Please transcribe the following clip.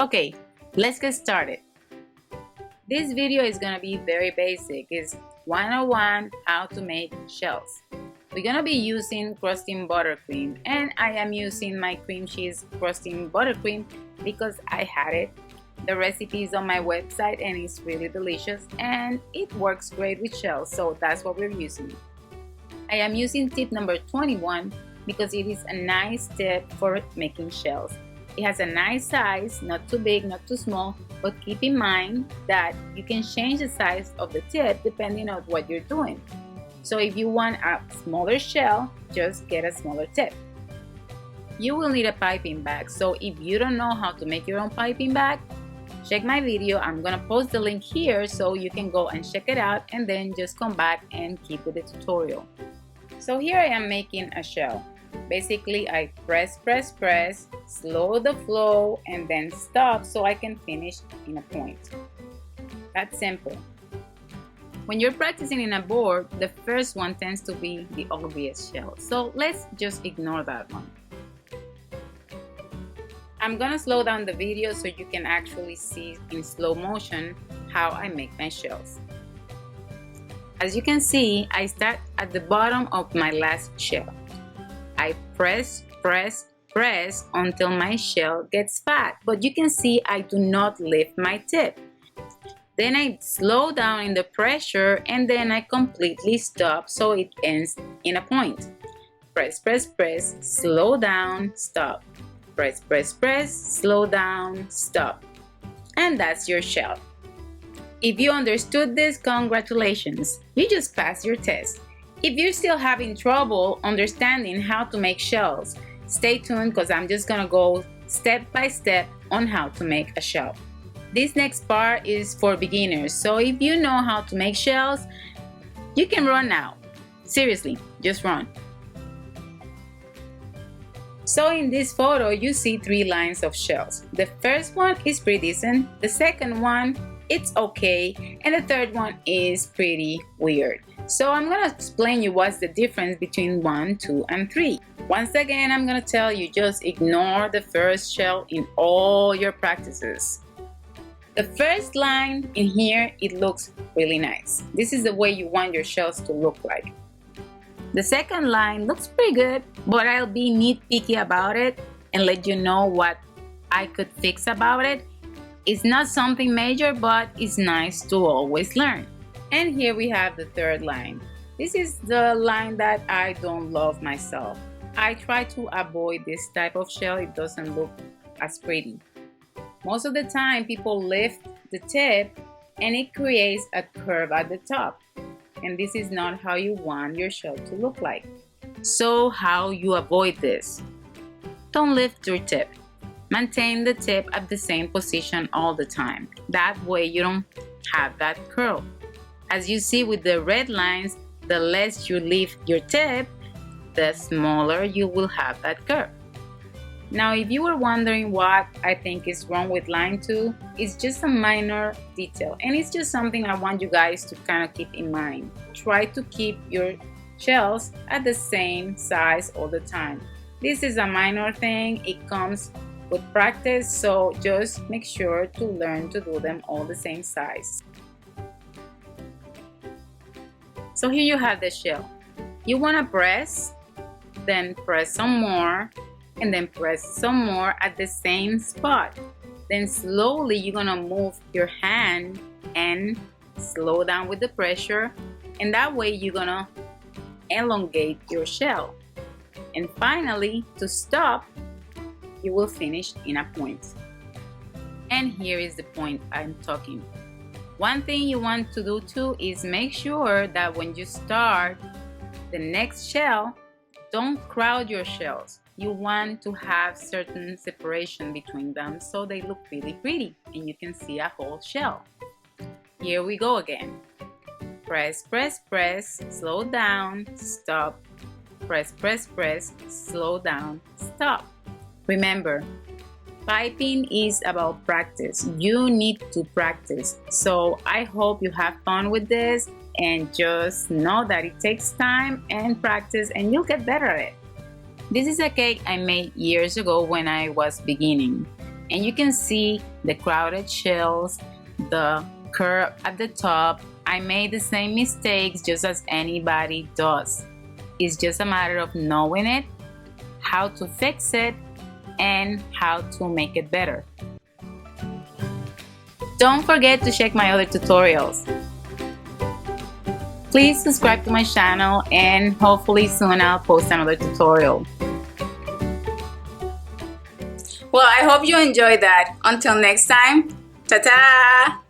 Okay, let's get started. This video is gonna be very basic. It's 101 how to make shells. We're gonna be using crusting buttercream, and I am using my cream cheese crusting buttercream because I had it. The recipe is on my website and it's really delicious and it works great with shells, so that's what we're using. I am using tip number 21 because it is a nice tip for making shells. It has a nice size, not too big, not too small, but keep in mind that you can change the size of the tip depending on what you're doing. So if you want a smaller shell, just get a smaller tip. You will need a piping bag, so if you don't know how to make your own piping bag, check my video. I'm gonna post the link here so you can go and check it out and then just come back and keep with the tutorial. So here I am making a shell. Basically, I press, slow the flow, and then stop so I can finish in a point. That's simple. When you're practicing in a board, the first one tends to be the obvious shell. So let's just ignore that one. I'm gonna slow down the video so you can actually see in slow motion how I make my shells. As you can see, I start at the bottom of my last shell. I press until my shell gets fat, but you can see I do not lift my tip. Then I slow down in the pressure and then I completely stop so it ends in a point. Press, slow down, stop. Press, slow down, stop. And that's your shell. If you understood this, congratulations, you just passed your test. If you're still having trouble understanding how to make shells, stay tuned because I'm just gonna go step by step on how to make a shell. This next part is for beginners, so if you know how to make shells, you can run now. Seriously, just run. So in this photo, you see 3 lines of shells. The first one is pretty decent, the second one, it's okay, and the third one is pretty weird. So I'm gonna explain you what's the difference between 1, 2, and 3. Once again, I'm gonna tell you just ignore the first shell in all your practices. The first line in here, it looks really nice. This is the way you want your shells to look like. The second line looks pretty good, but I'll be nitpicky about it and let you know what I could fix about it. It's not something major, but it's nice to always learn. And here we have the third line. This is the line that I don't love myself. I try to avoid this type of shell. It doesn't look as pretty. Most of the time people lift the tip and it creates a curve at the top. And this is not how you want your shell to look like. So how you avoid this? Don't lift your tip. Maintain the tip at the same position all the time. That way you don't have that curl. As you see with the red lines, the less you lift your tip, the smaller you will have that curve. Now, if you were wondering what I think is wrong with line 2, it's just a minor detail. And it's just something I want you guys to kind of keep in mind. Try to keep your shells at the same size all the time. This is a minor thing. It comes with practice, so just make sure to learn to do them all the same size. So here you have the shell. You want to press, then press some more, and then press some more at the same spot. Then slowly you're gonna move your hand and slow down with the pressure, and that way you're gonna elongate your shell. And finally, to stop, you will finish in a point. And here is the point I'm talking. One thing you want to do too is make sure that when you start the next shell, don't crowd your shells. You want to have certain separation between them so they look really pretty and you can see a whole shell. Here we go again. Press, slow down, stop. Press, slow down, stop. Remember, piping is about practice. You need to practice. So I hope you have fun with this and just know that it takes time and practice and you'll get better at it. This is a cake I made years ago when I was beginning. and you can see the crowded shells, the curve at the top. I made the same mistakes just as anybody does. It's just a matter of knowing it, how to fix it, and how to make it better. Don't forget to check my other tutorials. Please subscribe to my channel, and hopefully soon I'll post another tutorial. Well, I hope you enjoyed that. Until next time, ta-ta!